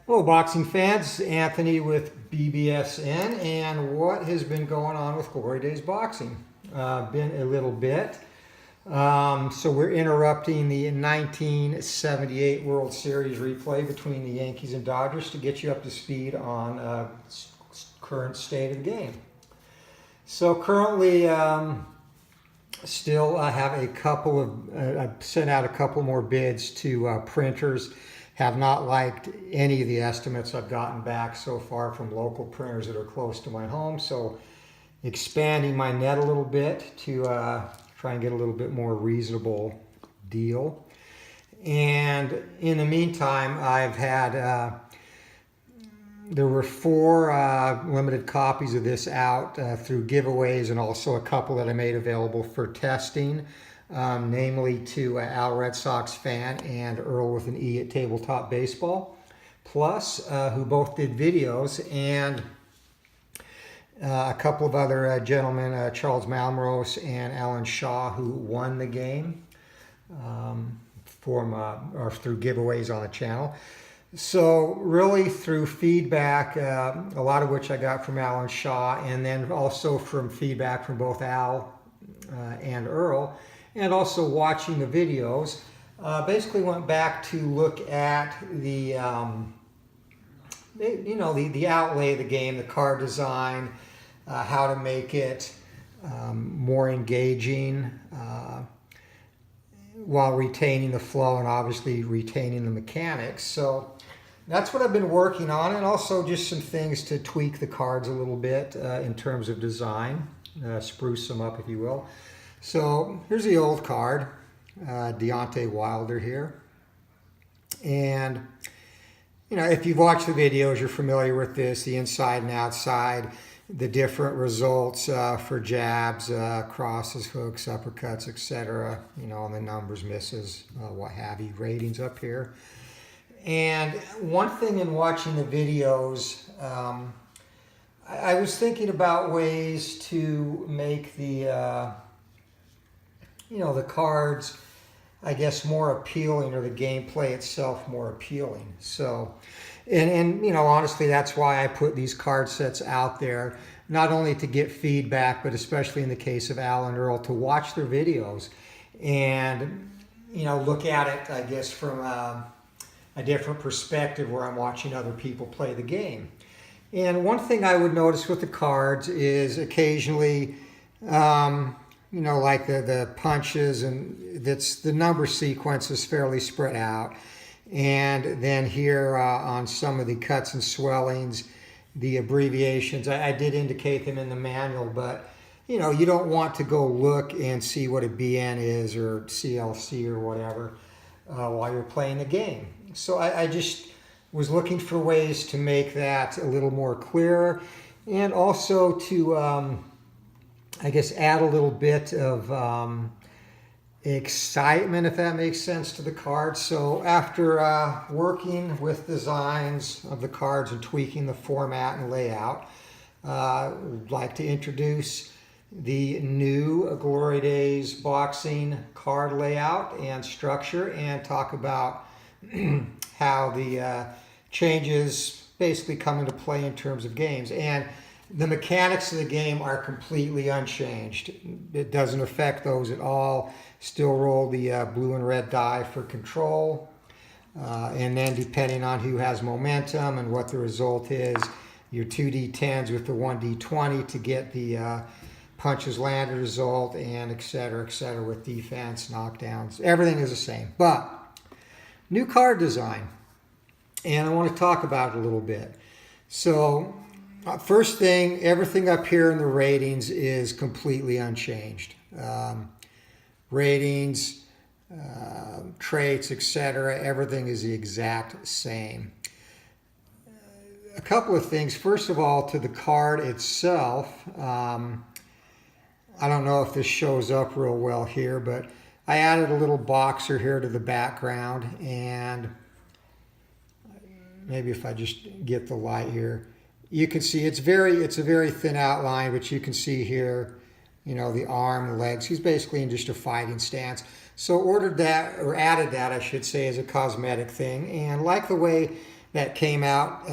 Hello, boxing fans. Anthony with BBSN, and what has been going on with Glory Days Boxing? Been a little bit. So we're interrupting the 1978 World Series replay between the Yankees and Dodgers to get you up to speed on current state of the game. So currently, still have a couple of, I've sent out a couple more bids to printers. Have not liked any of the estimates I've gotten back so far from local printers that are close to my home. So expanding my net a little bit to try and get a little bit more reasonable deal. And in the meantime, I've had, there were 4 limited copies of this out through giveaways, and also a couple that I made available for testing. Namely to Al Red Sox fan and Earl with an E at Tabletop Baseball, plus who both did videos, and a couple of other gentlemen, Charles Malmrose and Alan Shaw, who won the game or through giveaways on the channel. So really through feedback, a lot of which I got from Alan Shaw, and then also from feedback from both Al and Earl, and also watching the videos, basically went back to look at the, the outlay of the game, the card design, how to make it more engaging while retaining the flow and obviously retaining the mechanics. So that's what I've been working on, and also just some things to tweak the cards a little bit in terms of design, spruce them up, if you will. So here's the old card, Deontay Wilder here. And, if you've watched the videos, you're familiar with this, the inside and outside, the different results for jabs, crosses, hooks, uppercuts, etc. And the numbers, misses, what have you, ratings up here. And one thing in watching the videos, I was thinking about ways to make the the cards, I guess, more appealing, or the gameplay itself more appealing. So, and honestly, that's why I put these card sets out there, not only to get feedback, but especially in the case of Al and Earl, to watch their videos and, look at it, I guess, from a different perspective where I'm watching other people play the game. And one thing I would notice with the cards is occasionally, like the punches, and that's the number sequence is fairly spread out. And then here on some of the cuts and swellings, the abbreviations, I did indicate them in the manual, but you don't want to go look and see what a BN is or CLC or whatever while you're playing the game. So I just was looking for ways to make that a little more clear, and also to I guess add a little bit of excitement, if that makes sense, to the cards. So after working with designs of the cards and tweaking the format and layout, I'd like to introduce the new Glory Days Boxing card layout and structure, and talk about how the changes basically come into play in terms of games. And the mechanics of the game are completely unchanged. It doesn't affect those at all. Still roll the blue and red die for control. And then depending on who has momentum and what the result is, your 2d10s with the 1d20 to get the punches landed result, and et cetera, with defense, knockdowns. Everything is the same. But new card design. And I want to talk about it a little bit. So first thing, everything up here in the ratings is completely unchanged. Ratings, traits, etc., everything is the exact same. A couple of things. First of all, to the card itself, I don't know if this shows up real well here, but I added a little boxer here to the background, and maybe if I just get the light here, you can see it's a very thin outline, but you can see here, the arm, the legs. He's basically in just a fighting stance. So added that, I should say, as a cosmetic thing, and like the way that came out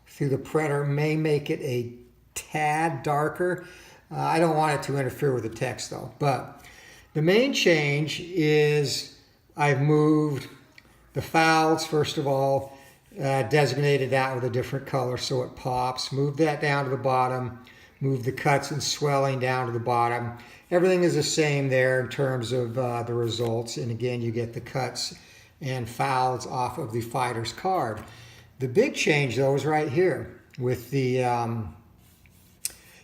through the printer may make it a tad darker. I don't want it to interfere with the text though. But the main change is I've moved the fouls, first of all, designated that with a different color so it pops. Moved that down to the bottom. Moved the cuts and swelling down to the bottom. Everything is the same there in terms of the results. And again, you get the cuts and fouls off of the fighter's card. The big change though is right here with the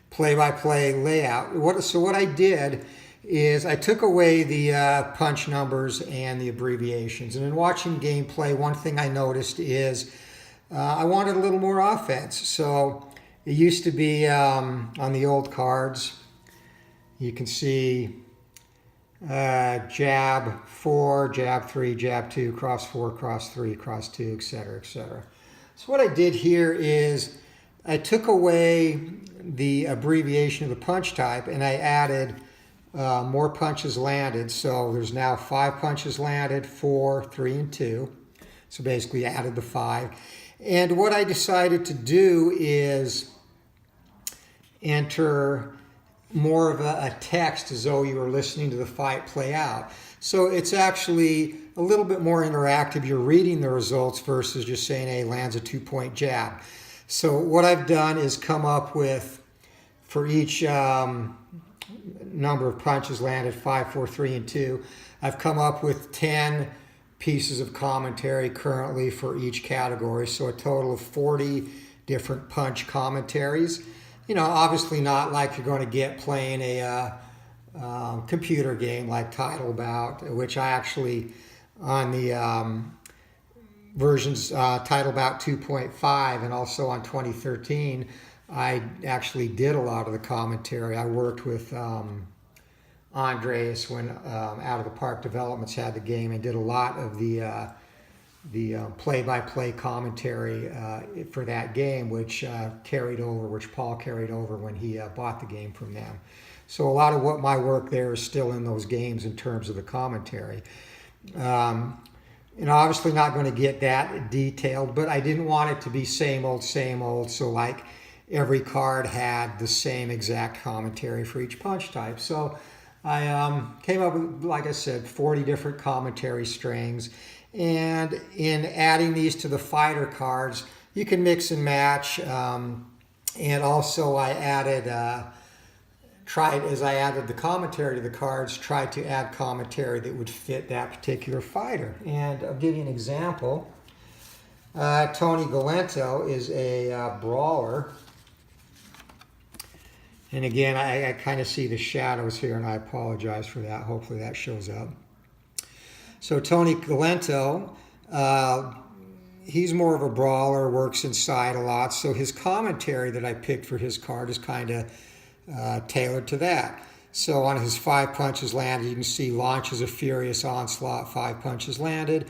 play-by-play layout. So what I did is I took away the punch numbers and the abbreviations. And in watching gameplay, one thing I noticed is I wanted a little more offense. So it used to be on the old cards, you can see jab 4, jab 3, jab 2, cross 4, cross 3, cross 2, etc., etc. So what I did here is I took away the abbreviation of the punch type and I added more punches landed. So there's now 5 punches landed, 4, 3, and 2. So basically added the 5. And what I decided to do is enter more of a text as though you were listening to the fight play out. So it's actually a little bit more interactive. You're reading the results versus just saying, hey, lands a 2-point jab. So what I've done is come up with, for each number of punches landed, 5, 4, 3, and 2, I've come up with 10 pieces of commentary currently for each category. So a total of 40 different punch commentaries. You know, obviously not like you're going to get playing a computer game like Title Bout, which I actually, on the versions Title Bout 2.5 and also on 2013, I actually did a lot of the commentary. I worked with Andres when Out of the Park Developments had the game and did a lot of the play-by-play commentary for that game, which Paul carried over when he bought the game from them. So a lot of what my work there is still in those games in terms of the commentary. And obviously not going to get that detailed, but I didn't want it to be same old, so like every card had the same exact commentary for each punch type. So I came up with, like I said, 40 different commentary strings. And in adding these to the fighter cards, you can mix and match. And also I added, as I added the commentary to the cards, tried to add commentary that would fit that particular fighter. And I'll give you an example. Toni Kolento is a brawler. And again, I kind of see the shadows here, and I apologize for that. Hopefully that shows up. So Toni Kolento, he's more of a brawler, works inside a lot. So his commentary that I picked for his card is kind of tailored to that. So on his 5 punches landed, you can see launches a furious onslaught, 5 punches landed.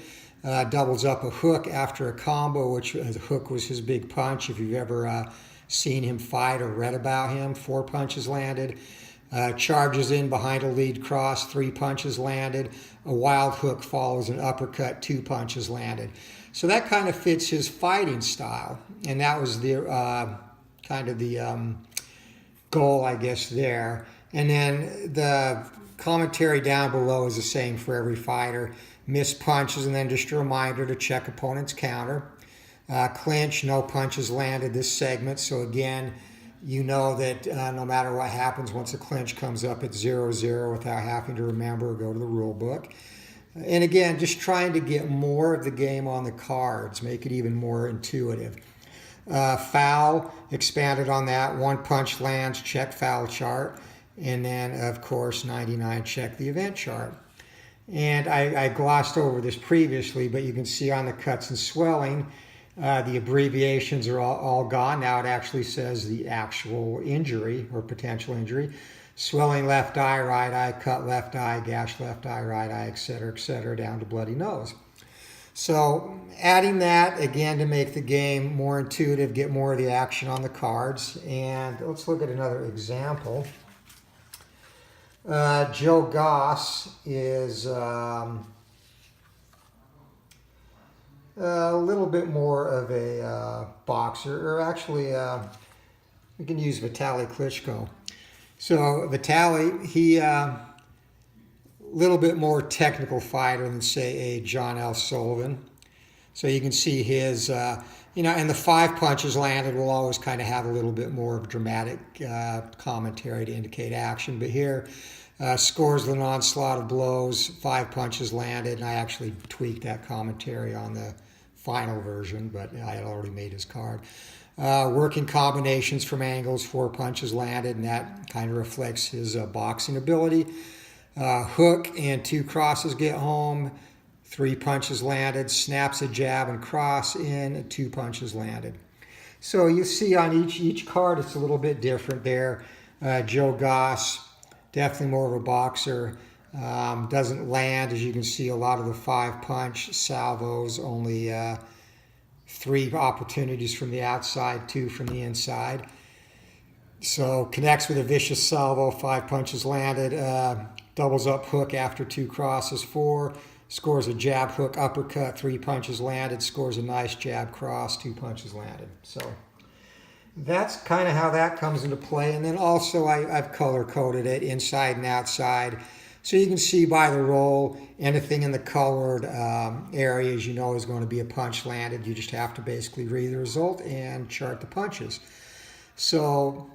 Doubles up a hook after a combo, which the hook was his big punch. If you've ever seen him fight or read about him, 4 punches landed. Charges in behind a lead cross, 3 punches landed. A wild hook follows an uppercut, 2 punches landed. So that kind of fits his fighting style. And that was the kind of the goal, I guess, there. And then the commentary down below is the same for every fighter. Missed punches, and then just a reminder to check opponent's counter. Clinch, no punches landed this segment. So again, you know that no matter what happens, once a clinch comes up, it's 0-0 without having to remember or go to the rule book. And again, just trying to get more of the game on the cards, make it even more intuitive. Foul, expanded on that. 1 punch lands, check foul chart. And then, of course, 99, check the event chart. And I glossed over this previously, but you can see on the cuts and swelling, the abbreviations are all gone. Now it actually says the actual injury or potential injury. Swelling left eye, right eye, cut left eye, gash left eye, right eye, etc., down to bloody nose. So adding that, again, to make the game more intuitive, get more of the action on the cards. And let's look at another example. Joe Goss is... a little bit more of a boxer, or actually we can use Vitali Klitschko. So Vitali, he little bit more technical fighter than, say, a John L. Sullivan. So you can see his, and the 5 punches landed will always kind of have a little bit more of dramatic commentary to indicate action. But here, scores with an onslaught of blows, 5 punches landed, and I actually tweaked that commentary on the final version, but I had already made his card. Working combinations from angles, 4 punches landed, and that kind of reflects his boxing ability. Hook and 2 crosses get home, 3 punches landed, snaps a jab and cross in, 2 punches landed. So you see on each card it's a little bit different there. Joe Goss, definitely more of a boxer, doesn't land, as you can see, a lot of the 5-punch salvos, only 3 opportunities from the outside, 2 from the inside. So connects with a vicious salvo, 5 punches landed, doubles up hook after 2 crosses, 4, scores a jab hook uppercut, 3 punches landed, scores a nice jab cross, 2 punches landed. So that's kind of how that comes into play. And then also I've color coded it inside and outside. So you can see by the roll, anything in the colored areas you know is going to be a punch landed. You just have to basically read the result and chart the punches. So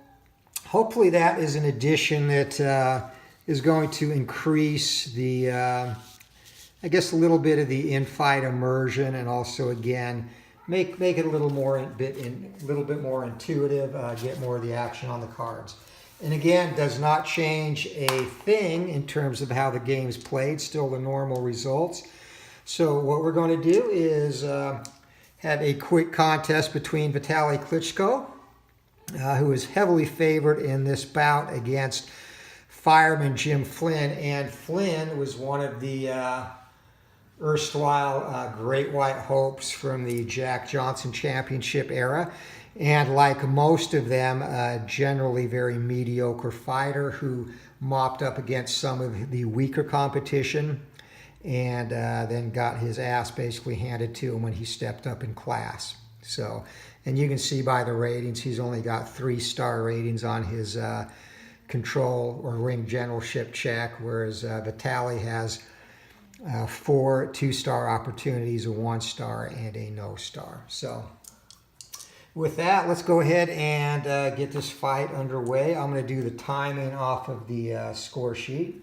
hopefully that is an addition that is going to increase the, I guess, a little bit of the in-fight immersion, and also, again, make it a little bit more intuitive, get more of the action on the cards. And again, does not change a thing in terms of how the game's played, still the normal results. So what we're going to do is have a quick contest between Vitali Klitschko, who is heavily favored in this bout against Fireman Jim Flynn. And Flynn was one of the erstwhile Great White Hopes from the Jack Johnson Championship era. And like most of them, generally very mediocre fighter who mopped up against some of the weaker competition and then got his ass basically handed to him when he stepped up in class. So, and you can see by the ratings, he's only got 3-star ratings on his control or ring generalship check, whereas Vitali has 4 2-star opportunities, a 1-star, and a no-star. So with that, let's go ahead and get this fight underway. I'm going to do the timing off of the score sheet.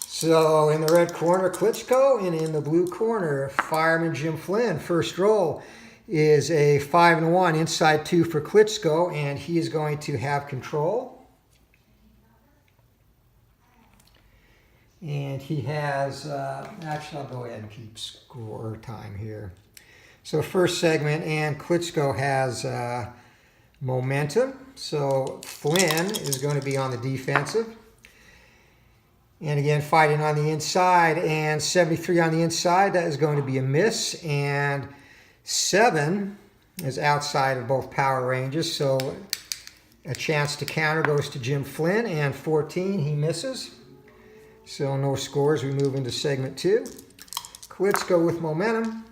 So in the red corner, Klitschko, and in the blue corner, Fireman Jim Flynn. First roll is a 5-1, inside 2 for Klitschko, and he is going to have control. And he has, actually I'll go ahead and keep score time here. So first segment, and Klitschko has momentum. So Flynn is going to be on the defensive. And again, fighting on the inside, and 73 on the inside, that is going to be a miss. And 7 is outside of both power ranges, so a chance to counter goes to Jim Flynn. And 14, he misses. So no scores. We move into segment 2. Klitschko with momentum.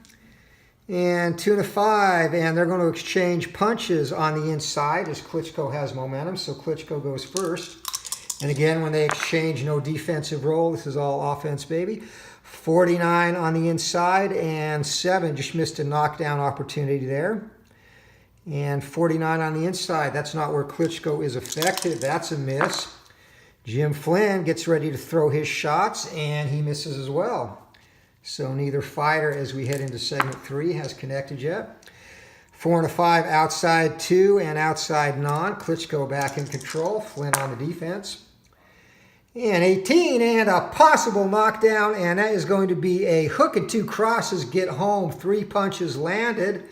And 2 to 5, and they're going to exchange punches on the inside as Klitschko has momentum. So Klitschko goes first. And again, when they exchange, no defensive roll. This is all offense, baby. 49 on the inside, and 7 just missed a knockdown opportunity there. And 49 on the inside. That's not where Klitschko is effective. That's a miss. Jim Flynn gets ready to throw his shots, and he misses as well. So neither fighter, as we head into segment 3, has connected yet. 4 and a 5, outside 2 and outside non. Klitschko back in control. Flynn on the defense. And 18, and a possible knockdown, and that is going to be a hook and 2 crosses get home. 3 punches landed.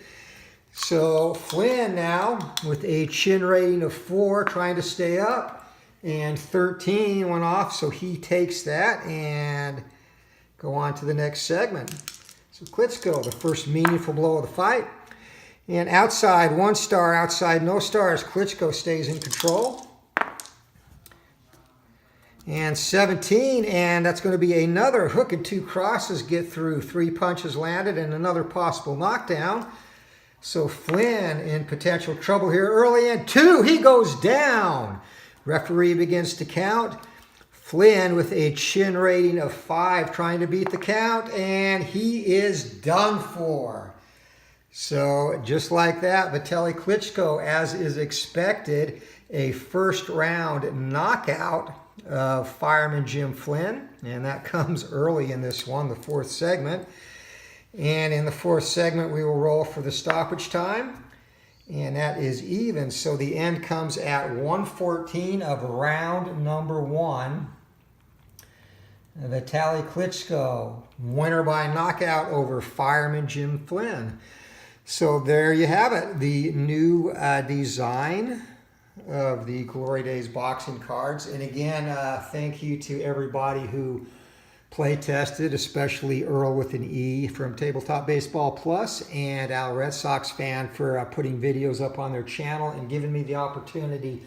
So Flynn now with a chin rating of 4, trying to stay up. And 13 went off, so he takes that and go on to the next segment. So Klitschko, the first meaningful blow of the fight. And outside 1-star, outside no stars. Klitschko stays in control. And 17, and that's going to be another hook and 2 crosses get through. 3 punches landed and another possible knockdown. So Flynn in potential trouble here early, and 2, he goes down. Referee begins to count. Flynn with a chin rating of 5 trying to beat the count, and he is done for. So just like that, Vitali Klitschko, as is expected, a first round knockout of Fireman Jim Flynn, and that comes early in this one, the 4th segment. And in the 4th segment, we will roll for the stoppage time, and that is even. So the end comes at 1:14 of round number 1. Vitali Klitschko, winner by knockout over Fireman Jim Flynn. So there you have it, the new design of the Glory Days boxing cards. And again, thank you to everybody who play tested, especially Earl with an E from Tabletop Baseball Plus, and Al Red Sox fan for putting videos up on their channel and giving me the opportunity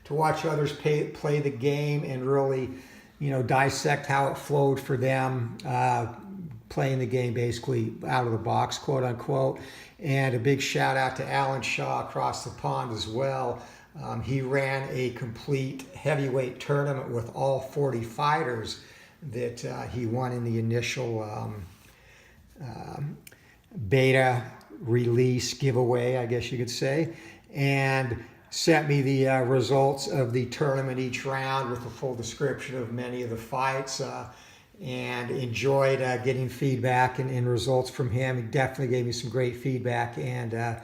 to watch others play the game and really, dissect how it flowed for them, playing the game basically out of the box, quote unquote. And a big shout out to Alan Shaw across the pond as well. He ran a complete heavyweight tournament with all 40 fighters that he won in the initial beta release giveaway, I guess you could say, and sent me the results of the tournament each round with a full description of many of the fights, and enjoyed getting feedback and results from him. He definitely gave me some great feedback and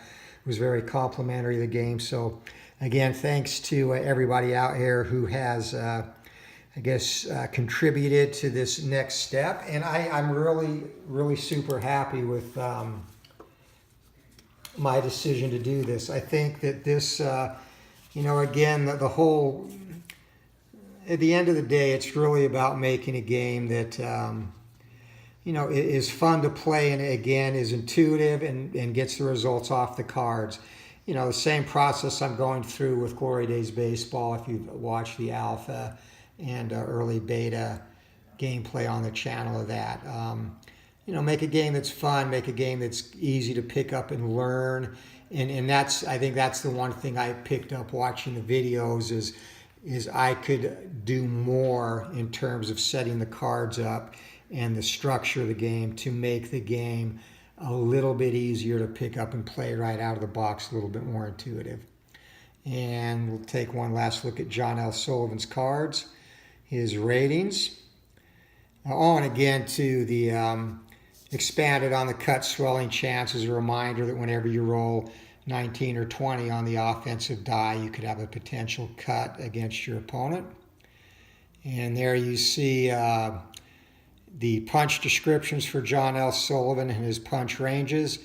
was very complimentary of the game. So again, thanks to everybody out here who has contributed to this next step. And I'm really, really super happy with my decision to do this. I think that this, again, the whole, at the end of the day, it's really about making a game that, is fun to play and, again, is intuitive and gets the results off the cards. The same process I'm going through with Glory Days Baseball, if you've watched the alpha and early beta gameplay on the channel of that. Make a game that's fun, make a game that's easy to pick up and learn. And I think that's the one thing I picked up watching the videos is I could do more in terms of setting the cards up and the structure of the game to make the game a little bit easier to pick up and play right out of the box, a little bit more intuitive. And we'll take one last look at John L. Sullivan's cards, his ratings. And again, to the expanded on the cut swelling chance as a reminder that whenever you roll 19 or 20 on the offensive die, you could have a potential cut against your opponent. And there you see the punch descriptions for John L. Sullivan and his punch ranges.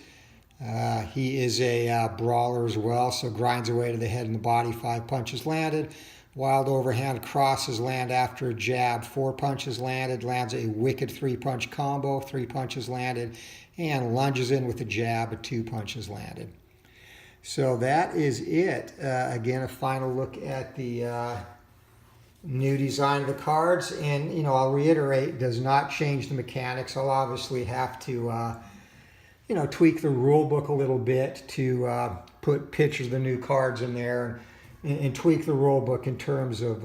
He is a brawler as well, so grinds away to the head and the body, 5 punches landed. Wild overhand crosses land after a jab, 4 punches landed, lands a wicked 3-punch combo, 3 punches landed, and lunges in with a jab, 2 punches landed. So that is it. Again, a final look at the new design of the cards, and I'll reiterate, does not change the mechanics. I'll obviously have to tweak the rule book a little bit to put pictures of the new cards in there and tweak the rule book in terms of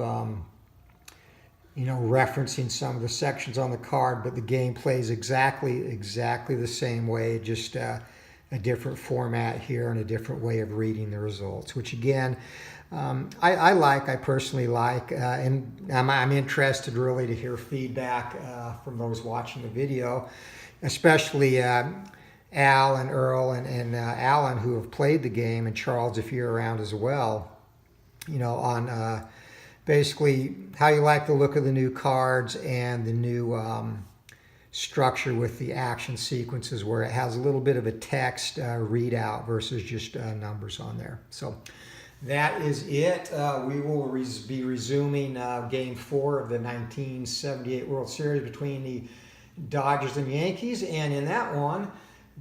referencing some of the sections on the card, but the game plays exactly the same way, just a different format here and a different way of reading the results, which again, I personally like, and I'm interested really to hear feedback from those watching the video, especially Al and Earl and Alan, who have played the game, and Charles, if you're around as well, on basically how you like the look of the new cards and the new structure with the action sequences, where it has a little bit of a text readout versus just numbers on there. So that is it. We will be resuming Game 4 of the 1978 World Series between the Dodgers and Yankees. And in that one,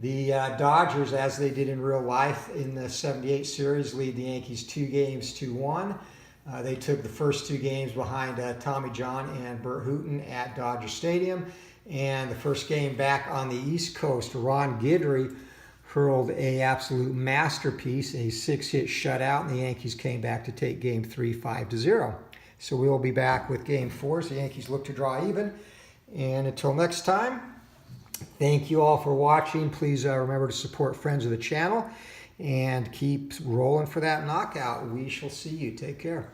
the Dodgers, as they did in real life in the 78 series, lead the Yankees 2-1. They took the first 2 games behind Tommy John and Bert Hooton at Dodger Stadium. And the first game back on the East Coast, Ron Guidry hurled a absolute masterpiece, a 6-hit shutout, and the Yankees came back to take Game 3 5-0. So we will be back with Game 4 as the Yankees look to draw even. And until next time, thank you all for watching. Please remember to support friends of the channel and keep rolling for that knockout. We shall see you. Take care.